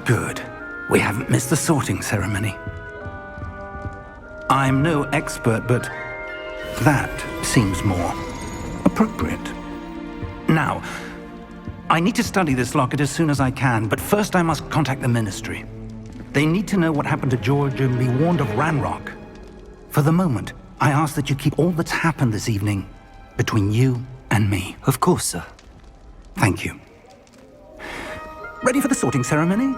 Good. We haven't missed the sorting ceremony. I'm no expert, but that seems more appropriate. Now, I need to study this locket as soon as I can, but first I must contact the Ministry. They need to know what happened to George and be warned of Ranrock. For the moment, I ask that you keep all that's happened this evening between you and me. Of course, sir. Thank you. Ready for the sorting ceremony?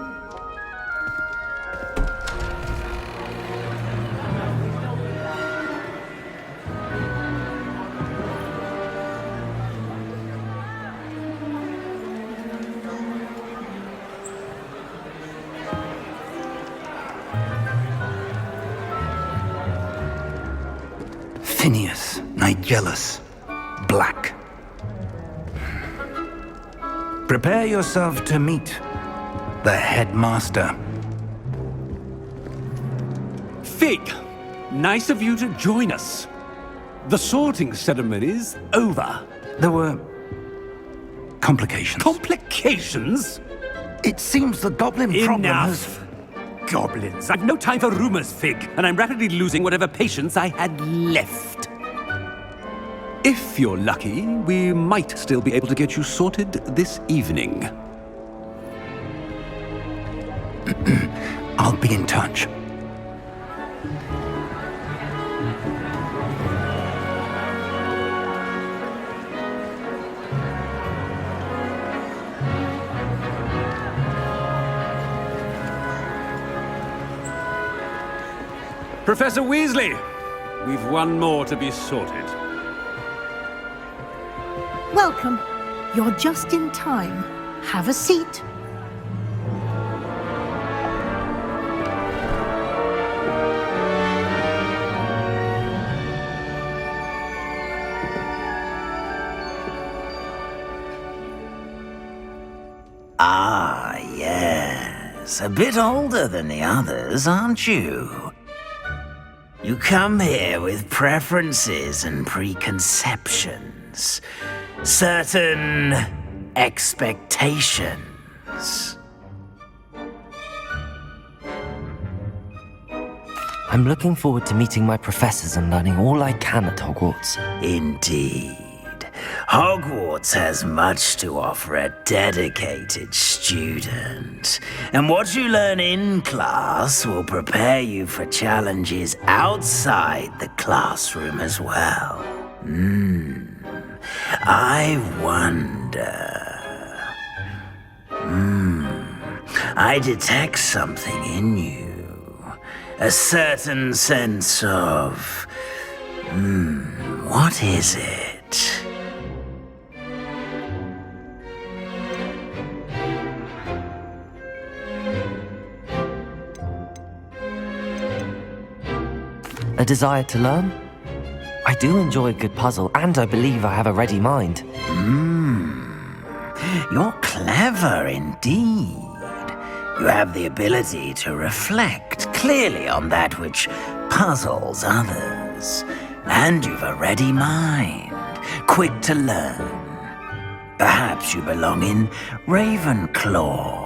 Phineas, Nigellus, Black. Prepare yourself to meet the headmaster. Fig, nice of you to join us. The sorting ceremony's over. There were complications. Complications? It seems the goblin problem has... Enough! Goblins. I've no time for rumors, Fig, and I'm rapidly losing whatever patience I had left. If you're lucky, we might still be able to get you sorted this evening. I'll be in touch. Professor Weasley, we've one more to be sorted. Welcome. You're just in time. Have a seat. Ah, yes. A bit older than the others, aren't you? You come here with preferences and preconceptions. Certain expectations. I'm looking forward to meeting my professors and learning all I can at Hogwarts. Indeed. Hogwarts has much to offer a dedicated student. And what you learn in class will prepare you for challenges outside the classroom as well. I wonder... I detect something in you. A certain sense of... what is it? A desire to learn? I do enjoy a good puzzle, and I believe I have a ready mind. You're clever indeed. You have the ability to reflect clearly on that which puzzles others. And you've a ready mind, quick to learn. Perhaps you belong in Ravenclaw.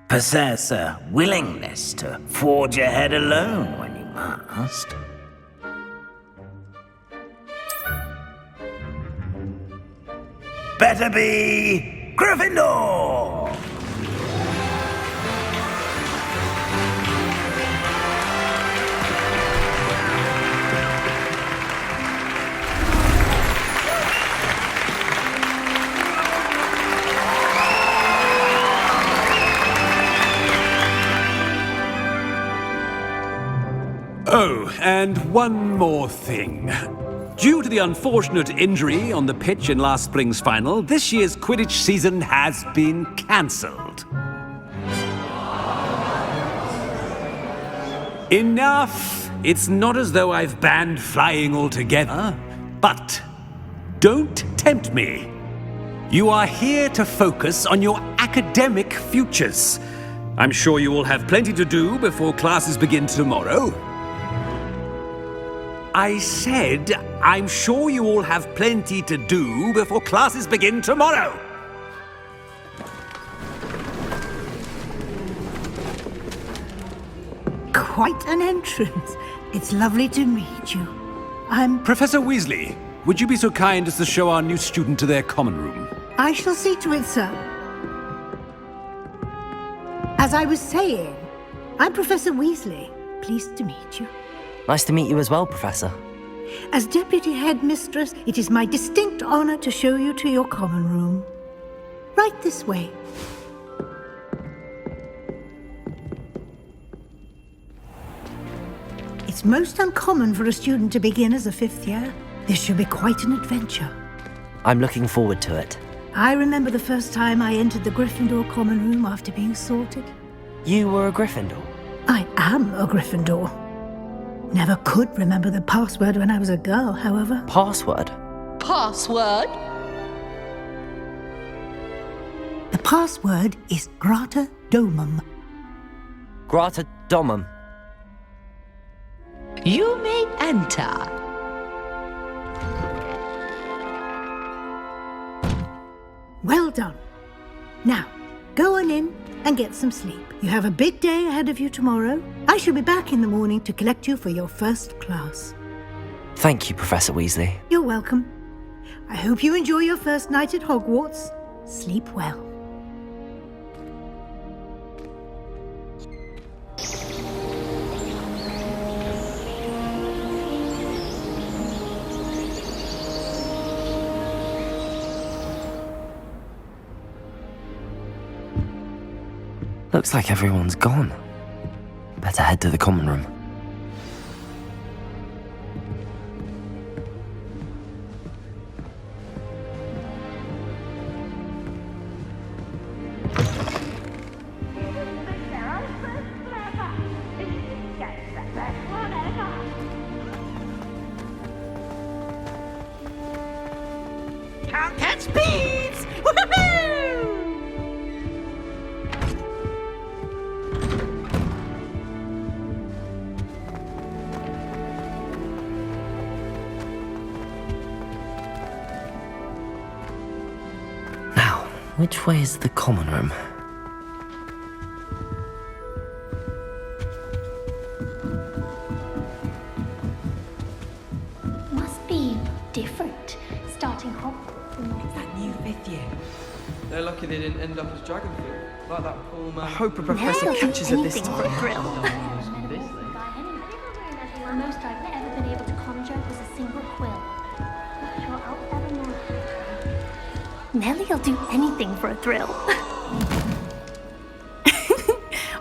Possess a willingness to forge ahead alone when you must. Better be Gryffindor! Oh, and one more thing. Due to the unfortunate injury on the pitch in last spring's final, this year's Quidditch season has been cancelled. Enough! It's not as though I've banned flying altogether, but don't tempt me. You are here to focus on your academic futures. I'm sure you will have plenty to do before classes begin tomorrow. I said I'm sure you all have plenty to do before classes begin tomorrow. Quite an entrance. It's lovely to meet you. I'm... Professor Weasley, would you be so kind as to show our new student to their common room? I shall see to it, sir. As I was saying, I'm Professor Weasley. Pleased to meet you. Nice to meet you as well, Professor. As Deputy Headmistress, it is my distinct honor to show you to your common room. Right this way. It's most uncommon for a student to begin as a fifth year. This should be quite an adventure. I'm looking forward to it. I remember the first time I entered the Gryffindor common room after being sorted. You were a Gryffindor? I am a Gryffindor. Never could remember the password when I was a girl, however. Password? Password? The password is Grata Domum. Grata Domum. You may enter. Well done. Now, go on in and get some sleep. You have a big day ahead of you tomorrow. I shall be back in the morning to collect you for your first class. Thank you, Professor Weasley. You're welcome. I hope you enjoy your first night at Hogwarts. Sleep well. Looks like everyone's gone. Better head to the common room. Can't catch bees! Woohoo! Now, which way is the common room? Must be different, starting Hogwarts. That new fifth year. They're lucky they didn't end up as Dragonfield, like that poor man. I hope a professor catches her this time. The most I've ever been able to conjure was a single quill. Not sure I'll ever know. Nellie'll do anything for a thrill.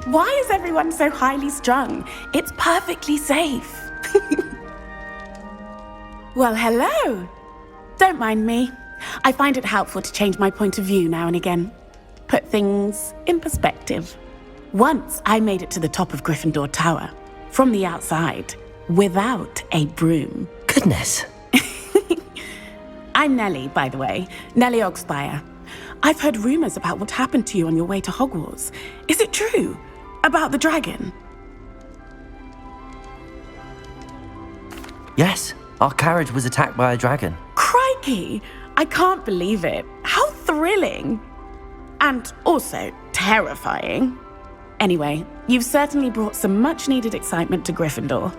Why is everyone so highly strung? It's perfectly safe. Well, hello. Don't mind me. I find it helpful to change my point of view now and again. Put things in perspective. Once I made it to the top of Gryffindor Tower, from the outside, without a broom. Goodness. I'm Nellie, by the way. Nellie Ogspire. I've heard rumors about what happened to you on your way to Hogwarts. Is it true? About the dragon? Yes, our carriage was attacked by a dragon. Crikey! I can't believe it. How thrilling! And also terrifying. Anyway, you've certainly brought some much-needed excitement to Gryffindor.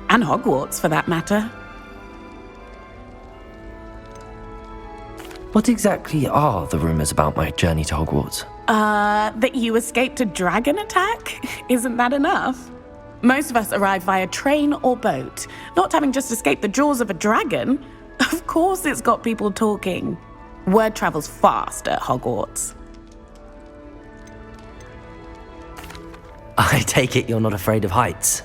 And Hogwarts, for that matter. What exactly are the rumors about my journey to Hogwarts? That you escaped a dragon attack? Isn't that enough? Most of us arrive via train or boat, not having just escaped the jaws of a dragon. Of course it's got people talking. Word travels fast at Hogwarts. I take it you're not afraid of heights.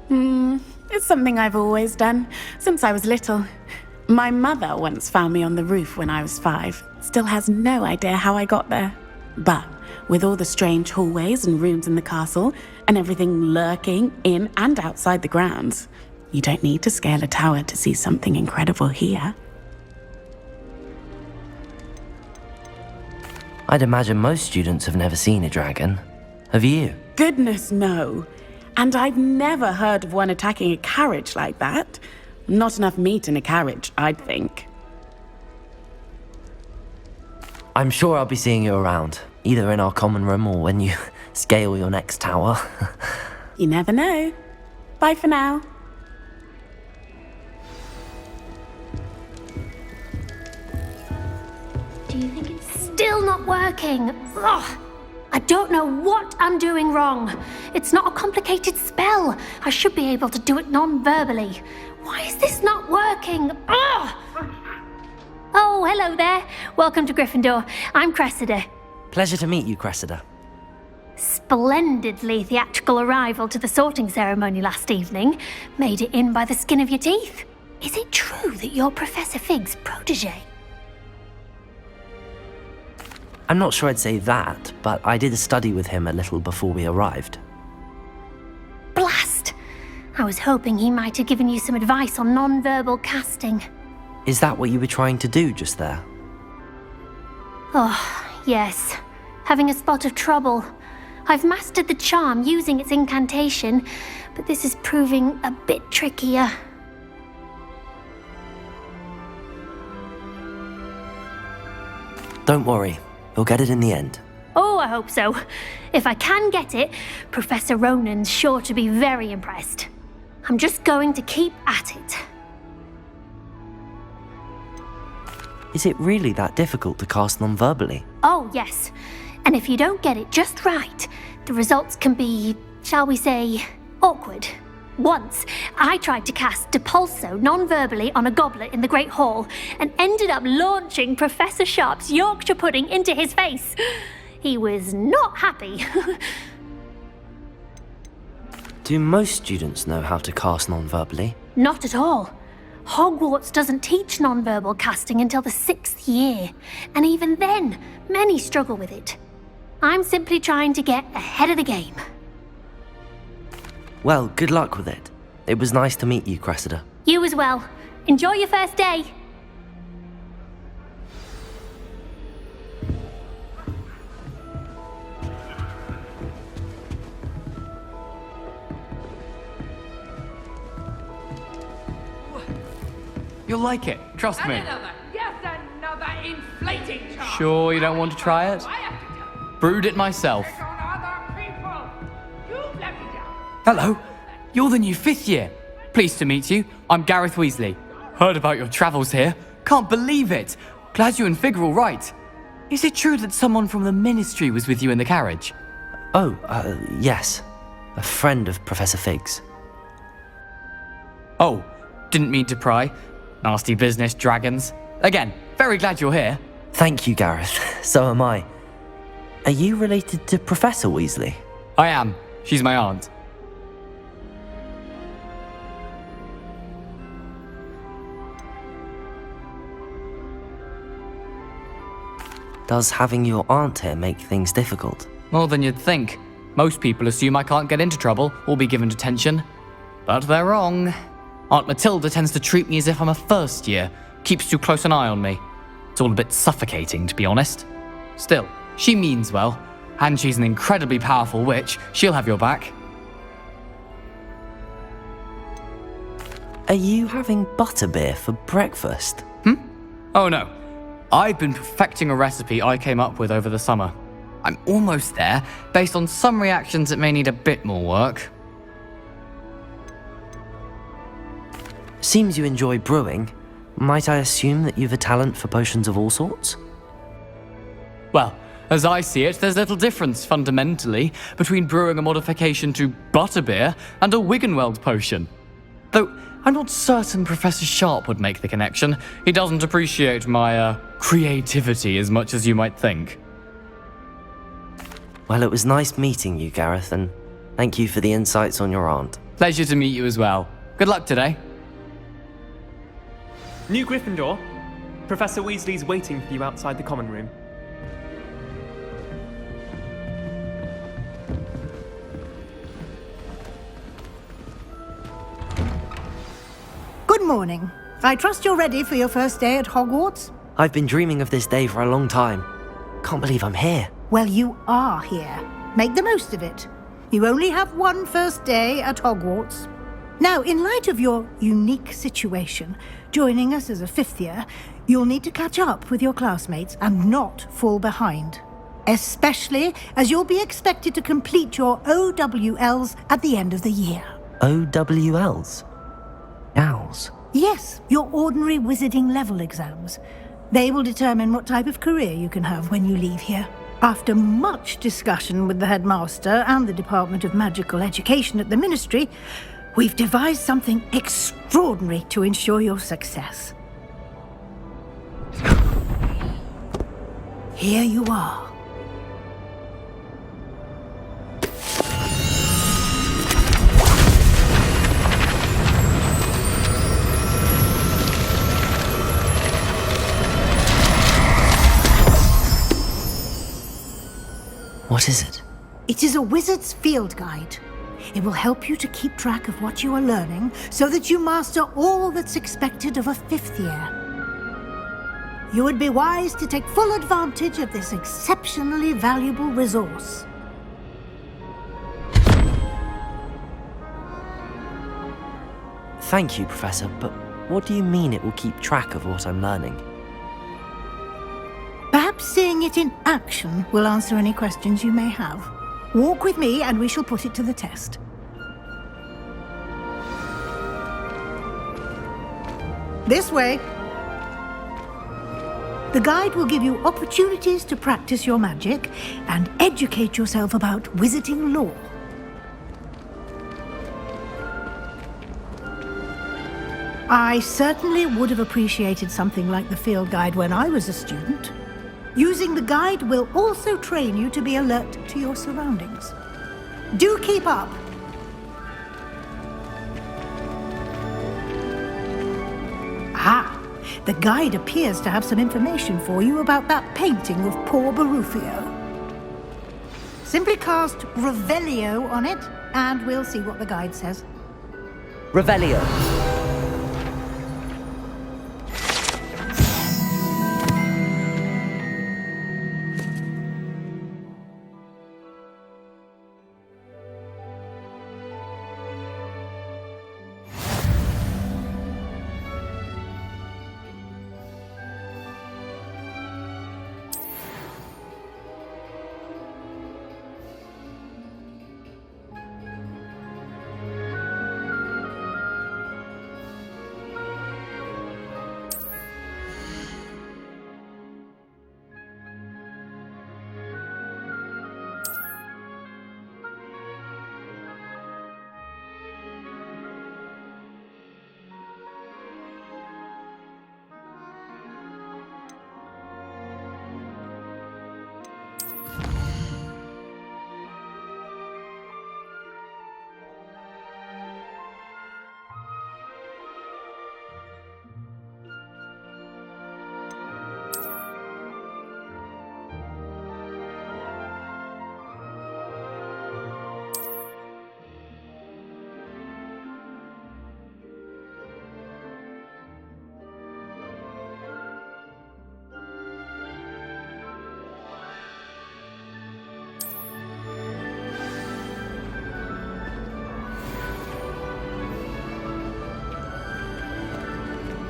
It's something I've always done, since I was little. My mother once found me on the roof when I was 5. Still has no idea how I got there. But with all the strange hallways and rooms in the castle, and everything lurking in and outside the grounds, you don't need to scale a tower to see something incredible here. I'd imagine most students have never seen a dragon. Have you? Goodness, no. And I've never heard of one attacking a carriage like that. Not enough meat in a carriage, I'd think. I'm sure I'll be seeing you around, either in our common room or when you scale your next tower. You never know. Bye for now. Do you think it's still not working? Ugh. I don't know what I'm doing wrong. It's not a complicated spell. I should be able to do it non-verbally. Why is this not working? Ugh. Oh, hello there. Welcome to Gryffindor. I'm Cressida. Pleasure to meet you, Cressida. Splendidly theatrical arrival to the sorting ceremony last evening. Made it in by the skin of your teeth. Is it true that you're Professor Fig's protege? I'm not sure I'd say that, but I did study with him a little before we arrived. Blast! I was hoping he might have given you some advice on non-verbal casting. Is that what you were trying to do just there? Oh, yes. Having a spot of trouble. I've mastered the charm using its incantation, but this is proving a bit trickier. Don't worry. You'll get it in the end. Oh, I hope so. If I can get it, Professor Ronan's sure to be very impressed. I'm just going to keep at it. Is it really that difficult to cast non-verbally? Oh, yes. And if you don't get it just right, the results can be, shall we say, awkward. Once, I tried to cast Depulso non-verbally on a goblet in the Great Hall and ended up launching Professor Sharp's Yorkshire pudding into his face. He was not happy. Do most students know how to cast non-verbally? Not at all. Hogwarts doesn't teach non-verbal casting until the 6th year, and even then, many struggle with it. I'm simply trying to get ahead of the game. Well, good luck with it. It was nice to meet you, Cressida. You as well. Enjoy your first day. You'll like it, trust me. Another inflating charm. Sure you don't want to try it? Brewed it myself. Hello, you're the new 5th year. Pleased to meet you. I'm Gareth Weasley. Heard about your travels here. Can't believe it. Glad you and Fig are all right. Is it true that someone from the Ministry was with you in the carriage? Oh, yes. A friend of Professor Fig's. Oh, didn't mean to pry. Nasty business, dragons. Again, very glad you're here. Thank you, Gareth. So am I. Are you related to Professor Weasley? I am. She's my aunt. Does having your aunt here make things difficult? More than you'd think. Most people assume I can't get into trouble or be given detention. But they're wrong. Aunt Matilda tends to treat me as if I'm a first year, keeps too close an eye on me. It's all a bit suffocating, to be honest. Still, she means well, and she's an incredibly powerful witch. She'll have your back. Are you having butterbeer for breakfast? Oh no. I've been perfecting a recipe I came up with over the summer. I'm almost there. Based on some reactions, it may need a bit more work. Seems you enjoy brewing. Might I assume that you've a talent for potions of all sorts? Well, as I see it, there's little difference, fundamentally, between brewing a modification to butterbeer and a Wiggenweld potion. Though, I'm not certain Professor Sharp would make the connection. He doesn't appreciate my, creativity as much as you might think. Well, it was nice meeting you, Gareth, and thank you for the insights on your aunt. Pleasure to meet you as well. Good luck today. New Gryffindor, Professor Weasley's waiting for you outside the common room. Good morning. I trust you're ready for your first day at Hogwarts? I've been dreaming of this day for a long time. Can't believe I'm here. Well, you are here. Make the most of it. You only have one first day at Hogwarts. Now, in light of your unique situation, joining us as a fifth year, you'll need to catch up with your classmates and not fall behind. Especially as you'll be expected to complete your OWLs at the end of the year. OWLs? Owls? Yes, your ordinary wizarding level exams. They will determine what type of career you can have when you leave here. After much discussion with the headmaster and the Department of Magical Education at the Ministry, we've devised something extraordinary to ensure your success. Here you are. What is it? It is a wizard's field guide. It will help you to keep track of what you are learning so that you master all that's expected of a fifth year. You would be wise to take full advantage of this exceptionally valuable resource. Thank you, Professor, but what do you mean it will keep track of what I'm learning? Perhaps seeing it in action will answer any questions you may have. Walk with me and we shall put it to the test. This way. The guide will give you opportunities to practice your magic and educate yourself about wizarding lore. I certainly would have appreciated something like the field guide when I was a student. Using the guide will also train you to be alert to your surroundings. Do keep up! Ah, the guide appears to have some information for you about that painting of poor Barufio. Simply cast Revelio on it, and we'll see what the guide says. Revelio.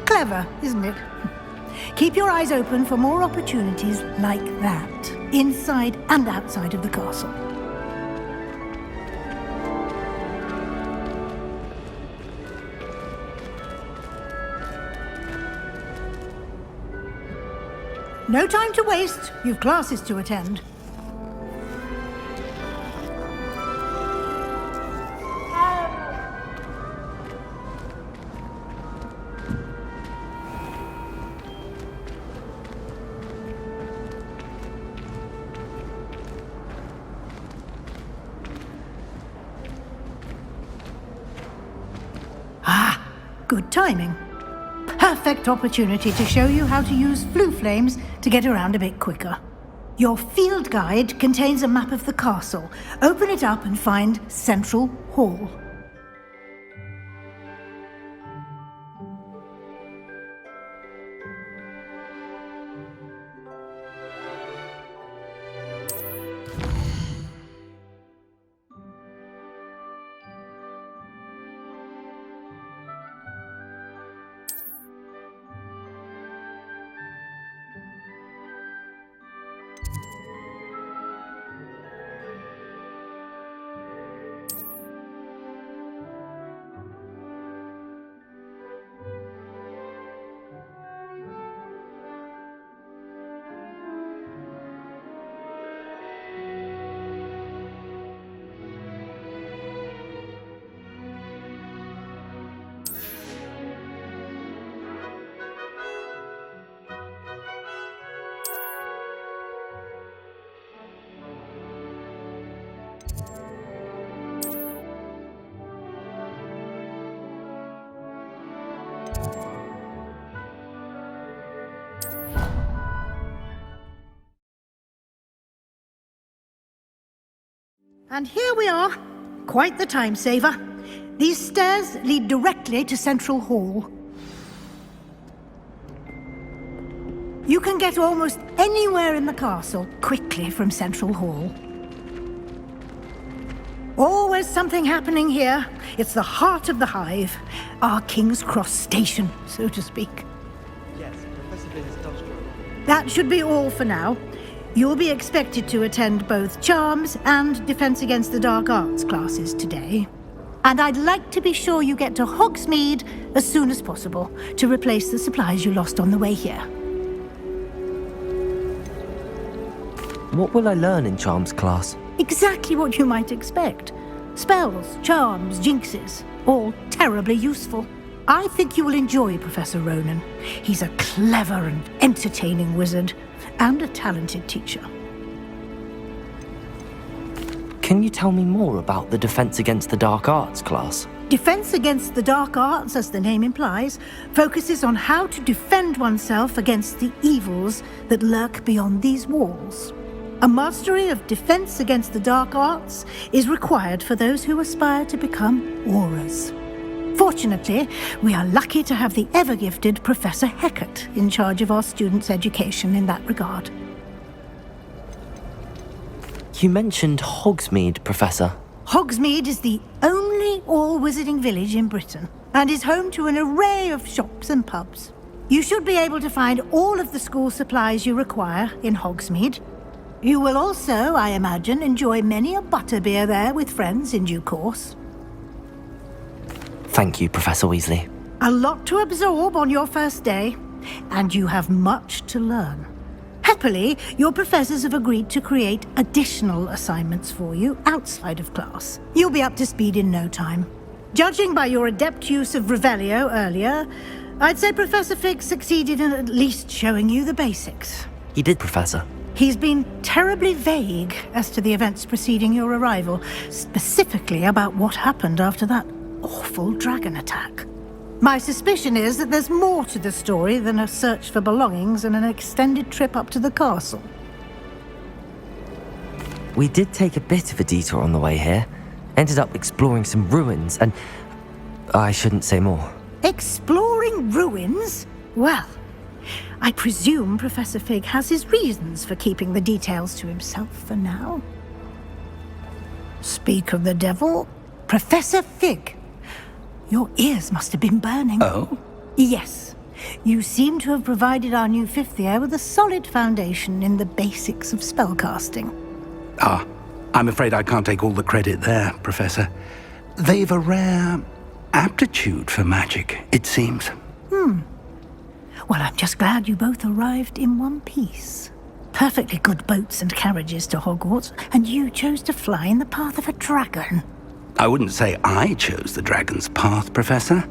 Clever, isn't it? Keep your eyes open for more opportunities like that, inside and outside of the castle. No time to waste. You've classes to attend. Good timing. Perfect opportunity to show you how to use flue flames to get around a bit quicker. Your field guide contains a map of the castle. Open it up and find Central Hall. And here we are. Quite the time saver. These stairs lead directly to Central Hall. You can get almost anywhere in the castle quickly from Central Hall. Always something happening here. It's the heart of the hive. Our King's Cross station, so to speak. Yes, Professor Binns does draw. That should be all for now. You'll be expected to attend both Charms and Defense Against the Dark Arts classes today. And I'd like to be sure you get to Hogsmeade as soon as possible to replace the supplies you lost on the way here. What will I learn in Charms class? Exactly what you might expect. Spells, charms, jinxes, all terribly useful. I think you will enjoy Professor Ronan. He's a clever and entertaining wizard, and a talented teacher. Can you tell me more about the Defense Against the Dark Arts class? Defense Against the Dark Arts, as the name implies, focuses on how to defend oneself against the evils that lurk beyond these walls. A mastery of Defense Against the Dark Arts is required for those who aspire to become Aurors. Fortunately, we are lucky to have the ever-gifted Professor Hecat in charge of our students' education in that regard. You mentioned Hogsmeade, Professor. Hogsmeade is the only all-wizarding village in Britain and is home to an array of shops and pubs. You should be able to find all of the school supplies you require in Hogsmeade. You will also, I imagine, enjoy many a butterbeer there with friends in due course. Thank you, Professor Weasley. A lot to absorb on your first day, and you have much to learn. Happily, your professors have agreed to create additional assignments for you outside of class. You'll be up to speed in no time. Judging by your adept use of Revelio earlier, I'd say Professor Fig succeeded in at least showing you the basics. He did, Professor. He's been terribly vague as to the events preceding your arrival, specifically about what happened after that awful dragon attack. My suspicion is that there's more to the story than a search for belongings and an extended trip up to the castle. We did take a bit of a detour on the way here. Ended up exploring some ruins and... I shouldn't say more. Exploring ruins? Well, I presume Professor Fig has his reasons for keeping the details to himself for now. Speak of the devil, Professor Fig. Your ears must have been burning. Oh? Yes. You seem to have provided our new fifth year with a solid foundation in the basics of spellcasting. Ah, I'm afraid I can't take all the credit there, Professor. They've a rare aptitude for magic, it seems. Well, I'm just glad you both arrived in one piece. Perfectly good boats and carriages to Hogwarts, and you chose to fly in the path of a dragon. I wouldn't say I chose the dragon's path, Professor.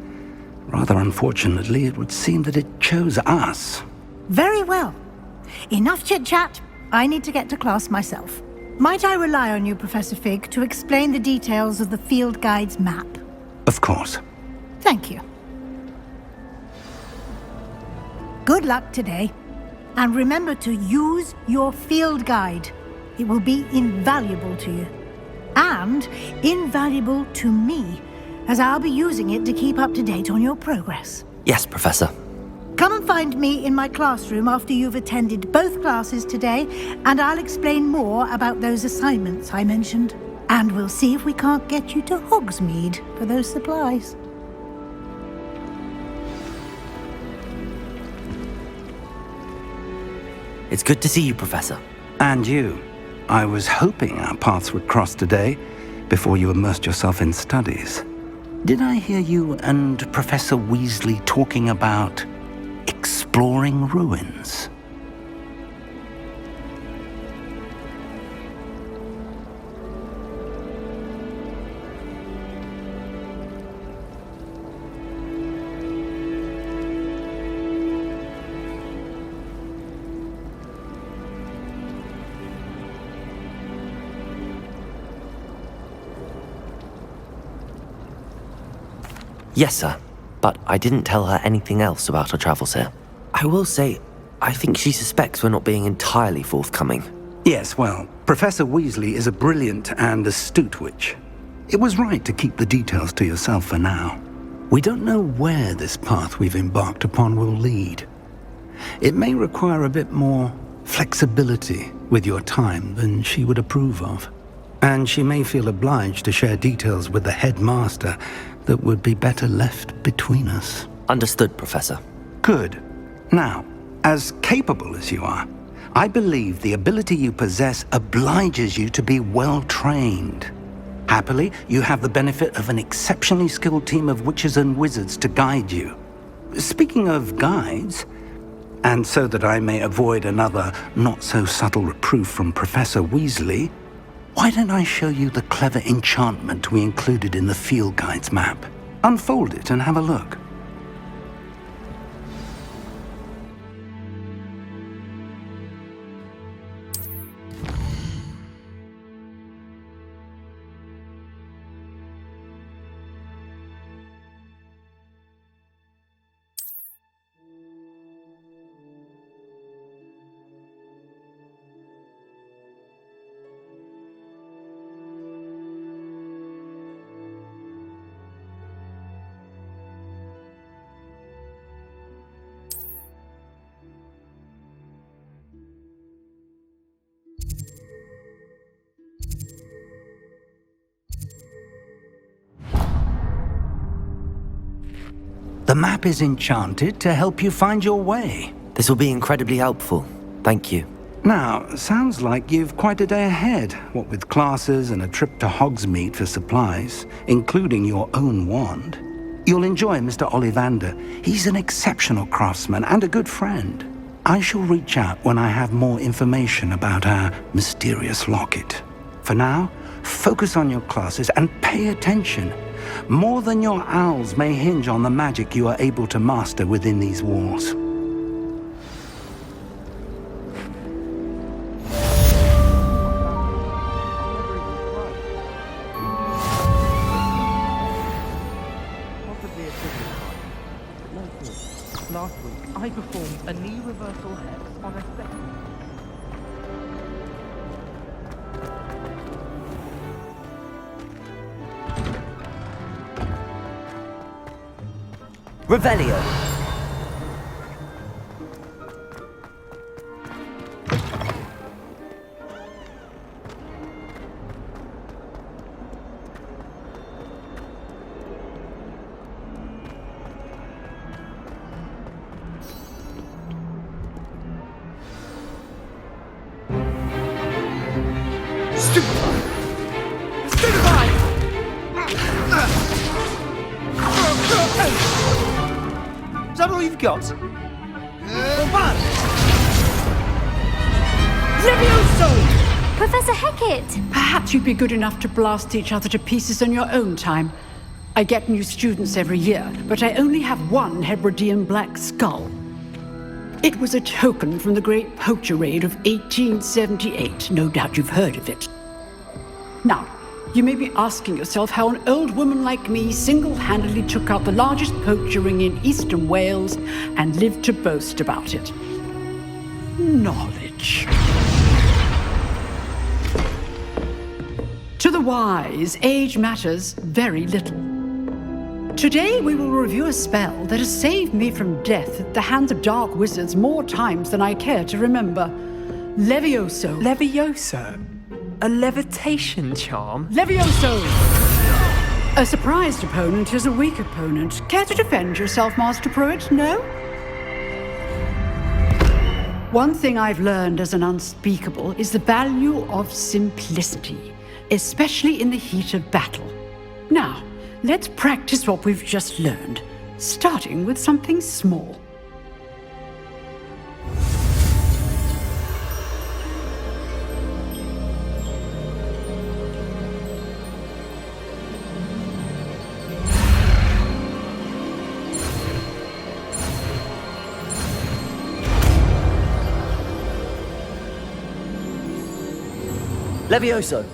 Rather unfortunately, it would seem that it chose us. Very well. Enough chit-chat. I need to get to class myself. Might I rely on you, Professor Fig, to explain the details of the field guide's map? Of course. Thank you. Good luck today. And remember to use your field guide. It will be invaluable to you. And invaluable to me, as I'll be using it to keep up to date on your progress. Yes, Professor. Come and find me in my classroom after you've attended both classes today, and I'll explain more about those assignments I mentioned. And we'll see if we can't get you to Hogsmeade for those supplies. It's good to see you, Professor. And you. I was hoping our paths would cross today, before you immersed yourself in studies. Did I hear you and Professor Weasley talking about exploring ruins? Yes, sir. but I didn't tell her anything else about our travels here. I will say, I think she suspects we're not being entirely forthcoming. Yes, well, Professor Weasley is a brilliant and astute witch. It was right to keep the details to yourself for now. We don't know where this path we've embarked upon will lead. It may require a bit more flexibility with your time than she would approve of. And she may feel obliged to share details with the headmaster that would be better left between us. Understood, Professor. Good. Now, as capable as you are, I believe the ability you possess obliges you to be well-trained. Happily, you have the benefit of an exceptionally skilled team of witches and wizards to guide you. Speaking of guides, and so that I may avoid another not-so-subtle reproof from Professor Weasley, why don't I show you the clever enchantment we included in the field guide's map? Unfold it and have a look. The map is enchanted to help you find your way. This will be incredibly helpful. Thank you. Now, sounds like you've quite a day ahead, what with classes and a trip to Hogsmeade for supplies, including your own wand. You'll enjoy Mr. Ollivander. He's an exceptional craftsman and a good friend. I shall reach out when I have more information about our mysterious locket. For now, focus on your classes and pay attention. More than your owls may hinge on the magic you are able to master within these walls. Last week, I performed a knee reversal hex on a second. Revelio. Is that all you've got? Levioso! Professor Hecat! Perhaps you'd be good enough to blast each other to pieces on your own time. I get new students every year, but I only have one Hebridean black skull. It was a token from the Great Poacher Raid of 1878. No doubt you've heard of it. Now, you may be asking yourself how an old woman like me single-handedly took out the largest poacher ring in eastern Wales and lived to boast about it. Knowledge. To the wise, age matters very little. Today we will review a spell that has saved me from death at the hands of dark wizards more times than I care to remember. Levioso. Levioso? A levitation charm? Levioso! A surprised opponent is a weak opponent. Care to defend yourself, Master Pruitt? No? One thing I've learned as an unspeakable is the value of simplicity, especially in the heat of battle. Now, let's practice what we've just learned, starting with something small. Levioso.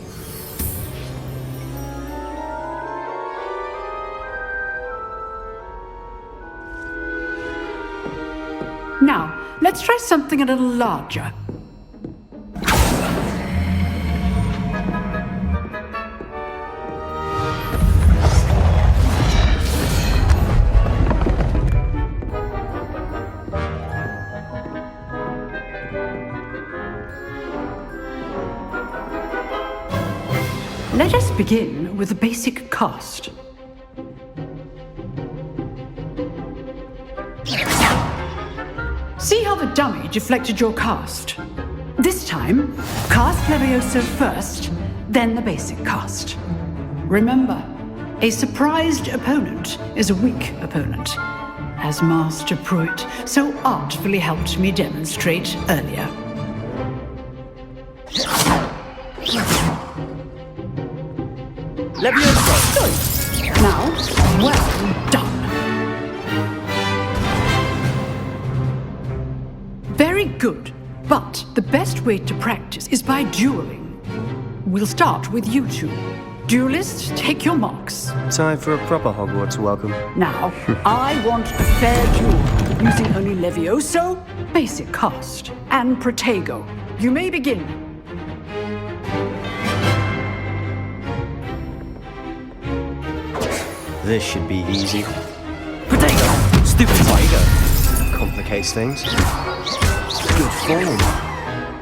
try something a little larger. Let us begin with the basic cast. See how the dummy deflected your cast? This time, cast Levioso first, then the basic cast. Remember, a surprised opponent is a weak opponent, as Master Pruitt so artfully helped me demonstrate earlier. Levioso! Now, well done. Very good, but the best way to practice is by dueling. We'll start with you two. Duelists, take your marks. Time for a proper Hogwarts welcome. Now, I want a fair duel, using only Levioso, basic cast, and Protego. You may begin. This should be easy. Protego! Stupid Protego! Complicates things. Good form.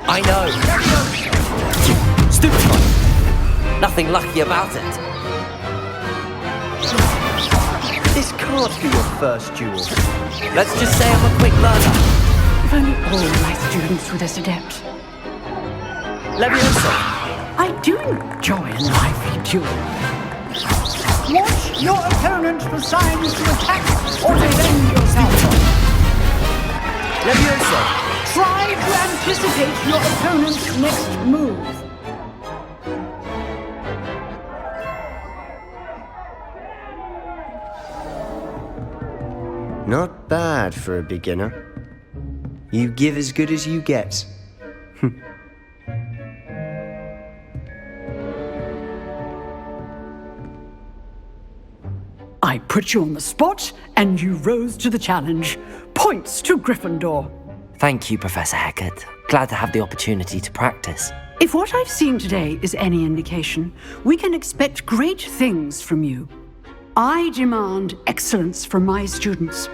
I know. Stupid one. Nothing lucky about it. This can't be your first duel. Let's just say I'm a quick learner. If only all my students were this adept. Levioso! I do enjoy a lively duel. Watch your opponent for signs to attack or defend yourself. Levioso! Try to anticipate your opponent's next move. Not bad for a beginner. You give as good as you get. I put you on the spot, and you rose to the challenge. Points to Gryffindor. Thank you, Professor Hecat. Glad to have the opportunity to practice. If what I've seen today is any indication, we can expect great things from you. I demand excellence from my students.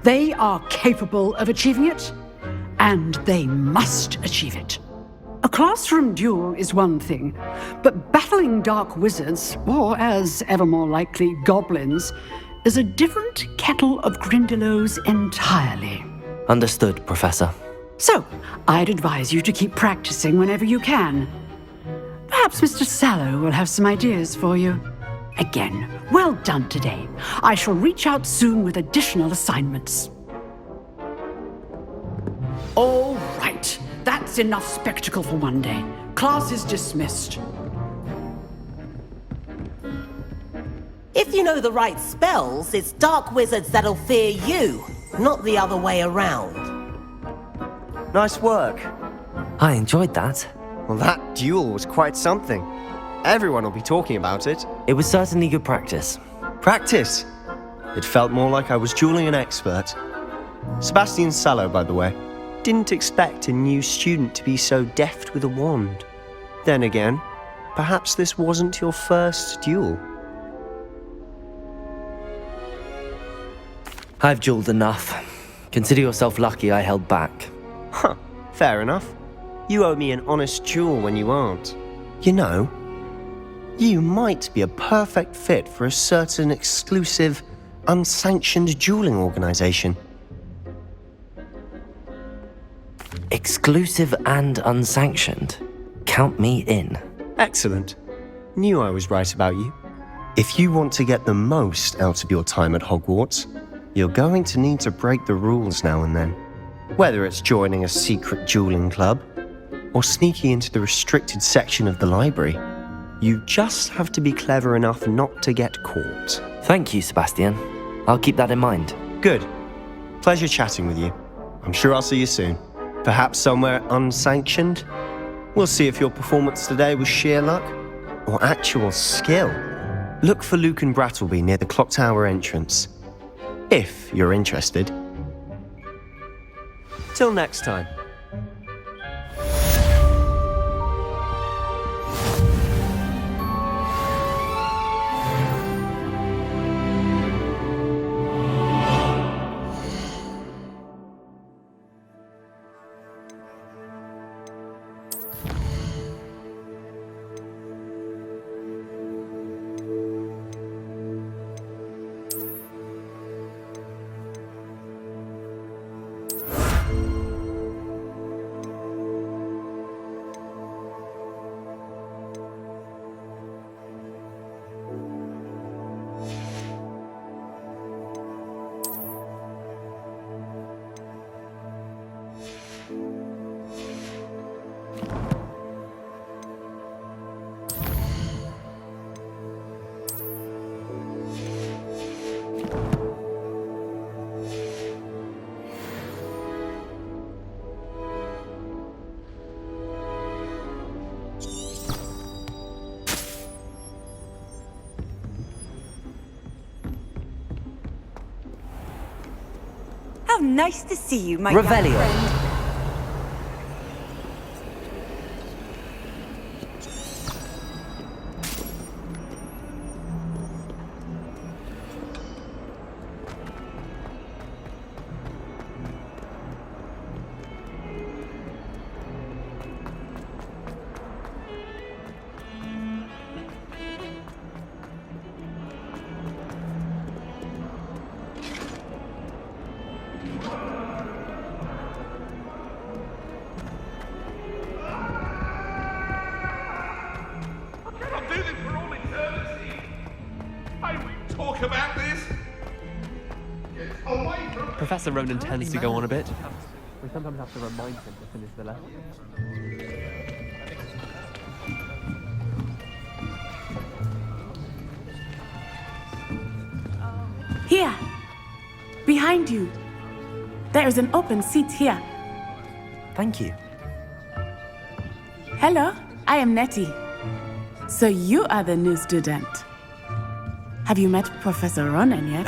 They are capable of achieving it, and they must achieve it. A classroom duel is one thing, but battling dark wizards, or as ever more likely, goblins, is a different kettle of Grindylows entirely. Understood, Professor. So, I'd advise you to keep practicing whenever you can. Perhaps Mr. Sallow will have some ideas for you. Again, well done today. I shall reach out soon with additional assignments. All right. That's enough spectacle for one day. Class is dismissed. If you know the right spells, it's dark wizards that'll fear you, not the other way around. Nice work. I enjoyed that. Well, that duel was quite something. Everyone will be talking about it. It was certainly good practice. Practice? It felt more like I was dueling an expert. Sebastian Sallow, by the way. Didn't expect a new student to be so deft with a wand. Then again, perhaps this wasn't your first duel. I've dueled enough. Consider yourself lucky I held back. Huh, fair enough. You owe me an honest duel when you aren't. You know, you might be a perfect fit for a certain exclusive, unsanctioned dueling organization. Exclusive and unsanctioned. Count me in. Excellent. Knew I was right about you. If you want to get the most out of your time at Hogwarts, you're going to need to break the rules now and then. Whether it's joining a secret dueling club, or sneaking into the restricted section of the library, you just have to be clever enough not to get caught. Thank you, Sebastian. I'll keep that in mind. Good. Pleasure chatting with you. I'm sure I'll see you soon. Perhaps somewhere unsanctioned? We'll see if your performance today was sheer luck or actual skill. Look for Luke and Brattleby near the clock tower entrance, if you're interested. Till next time. How nice to see you, my Revelio. young friend. Professor Ronan tends to go on a bit. We sometimes have to remind him to finish the lesson. Here! Behind you! There is an open seat here. Thank you. Hello, I am Nettie. So you are the new student. Have you met Professor Ronan yet?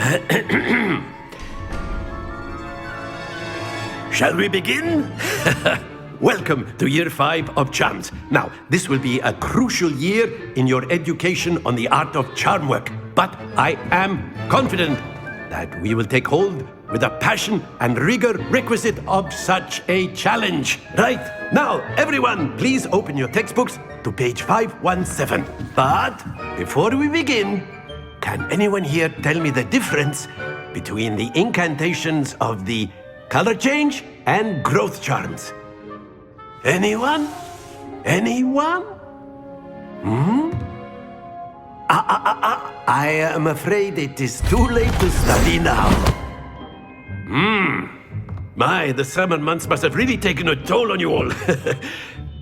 Shall we begin? Welcome to Year 5 of Charms. Now, this will be a crucial year in your education on the art of charm work. But I am confident that we will take hold with the passion and rigor requisite of such a challenge. Right, now, everyone, please open your textbooks to page 517. But before we begin, can anyone here tell me the difference between the incantations of the color change and growth charms? Anyone? Anyone? I am afraid it is too late to study now. My, the summer months must have really taken a toll on you all.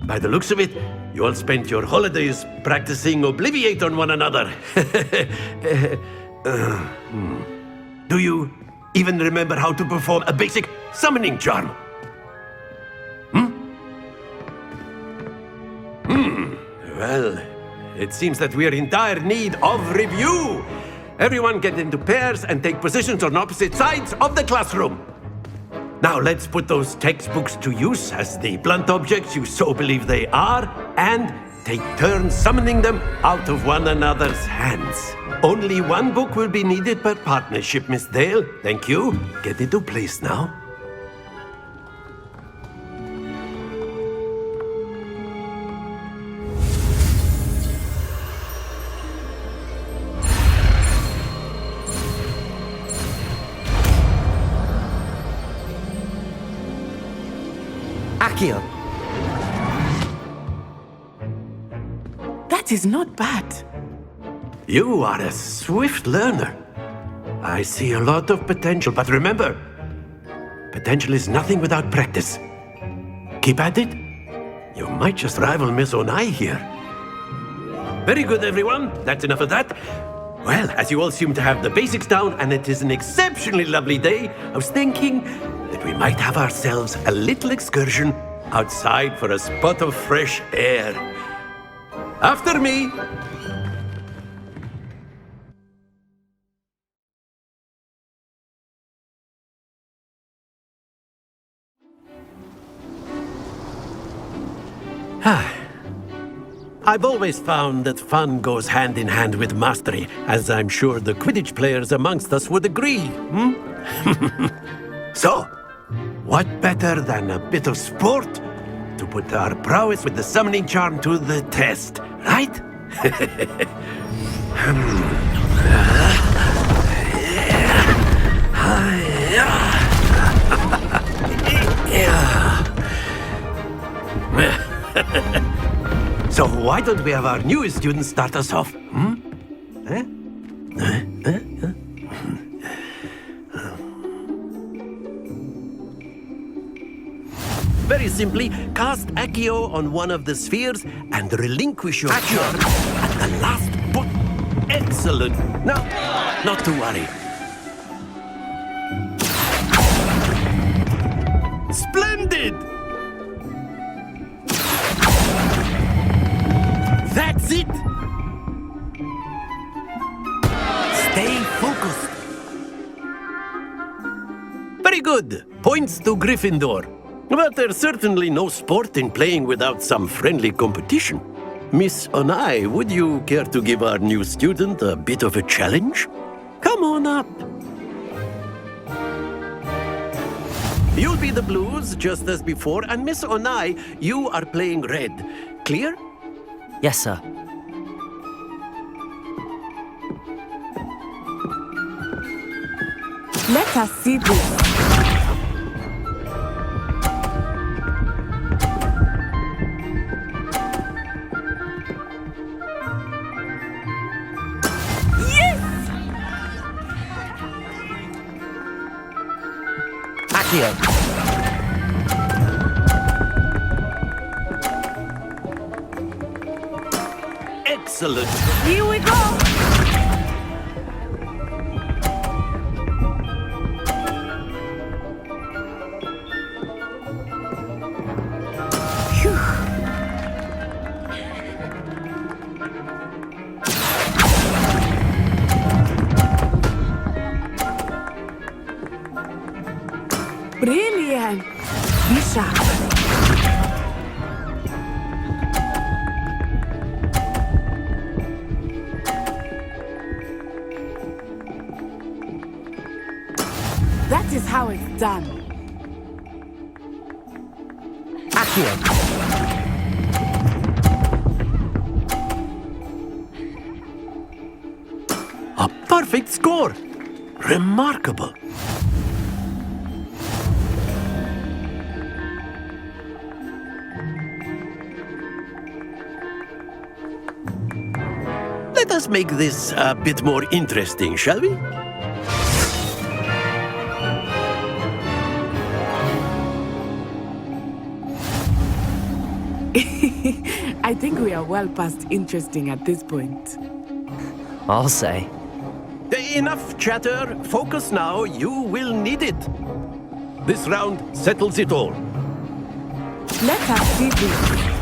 By the looks of it, you all spent your holidays practicing Obliviate on one another. Do you even remember how to perform a basic summoning charm? Well, it seems that we are in dire need of review. Everyone get into pairs and take positions on opposite sides of the classroom. Now let's put those textbooks to use as the blunt objects you so believe they are, and take turns summoning them out of one another's hands. Only one book will be needed per partnership, Miss Dale. Thank you. Get into place now. Accio. That is not bad. You are a swift learner. I see a lot of potential, but remember, potential is nothing without practice. Keep at it. You might just rival Miss Onai here. Very good, everyone. That's enough of that. Well, as you all seem to have the basics down, and it is an exceptionally lovely day, I was thinking that we might have ourselves a little excursion outside for a spot of fresh air. After me. I've always found that fun goes hand in hand with mastery, as I'm sure the Quidditch players amongst us would agree. So, what better than a bit of sport to put our prowess with the summoning charm to the test, right? So why don't we have our newest student start us off? Very simply, cast Accio on one of the spheres and relinquish your charm at the last put. Excellent. Now, not to worry. Splendid! That's it! Stay focused. Very good. Points to Gryffindor. But there's certainly no sport in playing without some friendly competition. Miss Onai, would you care to give our new student a bit of a challenge? Come on up. You'll be the blues, just as before, and Miss Onai, you are playing red. Clear? Yes, sir. Let us see this. Accio. Excellent. Here we go. Brilliant. Be sharp. That is how it's done. Accio. A perfect score. Remarkable. Let us make this a bit more interesting, shall we? I think we are well past interesting at this point. I'll say. Enough chatter. Focus now. You will need it. This round settles it all. Let us see this.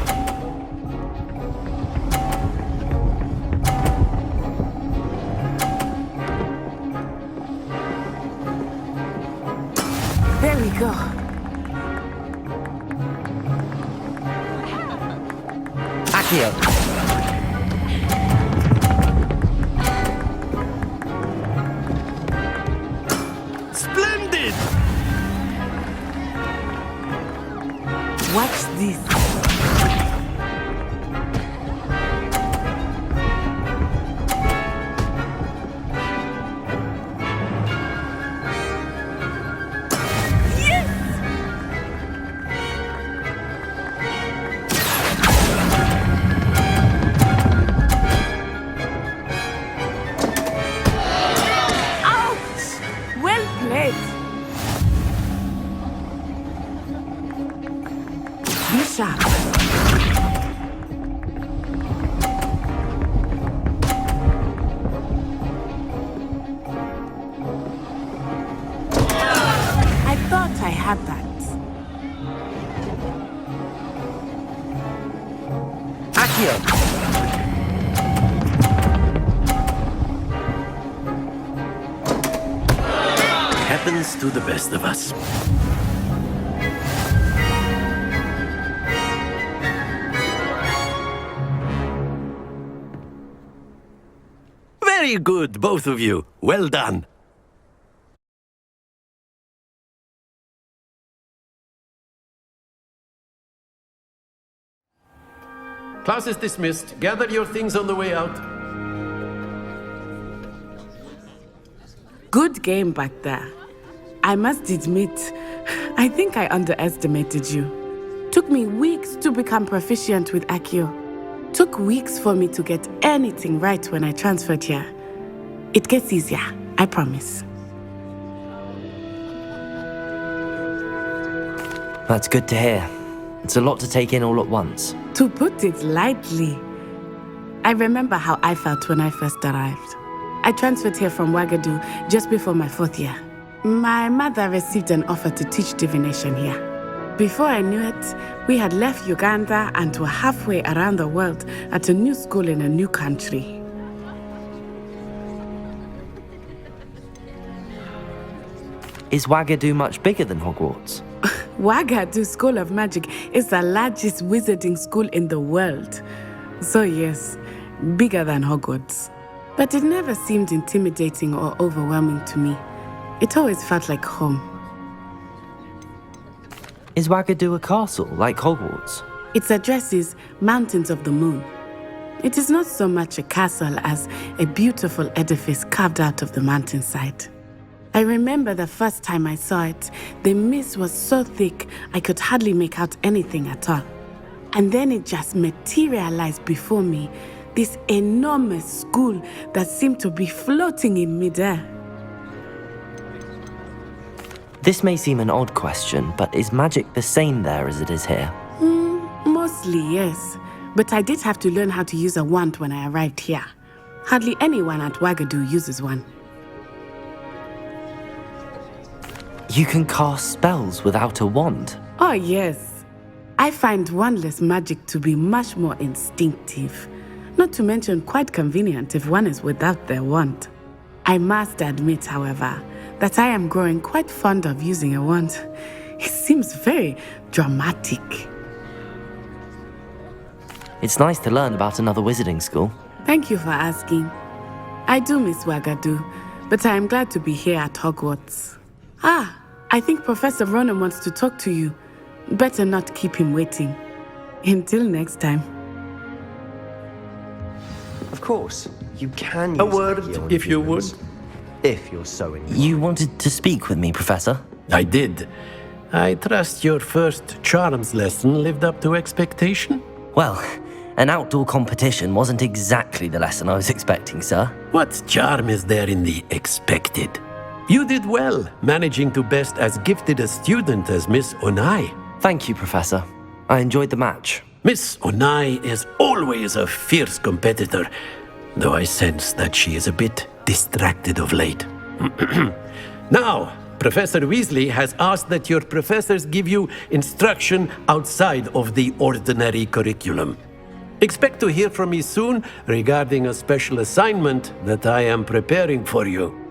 There we go. Accio. Splendid! Watch this. Sharp. I thought I had that. Accio. Happens to the best of us. Very good, both of you. Well done. Class is dismissed. Gather your things on the way out. Good game back there. I must admit, I think I underestimated you. Took me weeks to become proficient with Accio. Took weeks for me to get anything right when I transferred here. It gets easier, I promise. That's good to hear. It's a lot to take in all at once. To put it lightly, I remember how I felt when I first arrived. I transferred here from Ouagadougou just before my 4th year. My mother received an offer to teach divination here. Before I knew it, we had left Uganda and were halfway around the world at a new school in a new country. Is Ouagadougou much bigger than Hogwarts? Ouagadougou School of Magic is the largest wizarding school in the world. So yes, bigger than Hogwarts. But it never seemed intimidating or overwhelming to me. It always felt like home. Is Ouagadougou a castle, like Hogwarts? Its address is Mountains of the Moon. It is not so much a castle as a beautiful edifice carved out of the mountainside. I remember the first time I saw it, the mist was so thick I could hardly make out anything at all. And then it just materialized before me, this enormous school that seemed to be floating in midair. This may seem an odd question, but is magic the same there as it is here? Mostly, yes. But I did have to learn how to use a wand when I arrived here. Hardly anyone at Ouagadougou uses one. You can cast spells without a wand? Oh, yes. I find wandless magic to be much more instinctive. Not to mention quite convenient if one is without their wand. I must admit, however, that I am growing quite fond of using a wand. It seems very dramatic. It's nice to learn about another wizarding school. Thank you for asking. I do miss Ouagadougou, but I am glad to be here at Hogwarts. I think Professor Ronan wants to talk to you. Better not keep him waiting. Until next time. Of course, you can use A word, Accio if you would. influence, if you're so inclined. You wanted to speak with me, Professor? I did. I trust your first charms lesson lived up to expectation? Well, an outdoor competition wasn't exactly the lesson I was expecting, sir. What charm is there in the expected? You did well, managing to best as gifted a student as Miss Onai. Thank you, Professor. I enjoyed the match. Miss Onai is always a fierce competitor, though I sense that she is a bit distracted of late. Now, Professor Weasley has asked that your professors give you instruction outside of the ordinary curriculum. Expect to hear from me soon regarding a special assignment that I am preparing for you.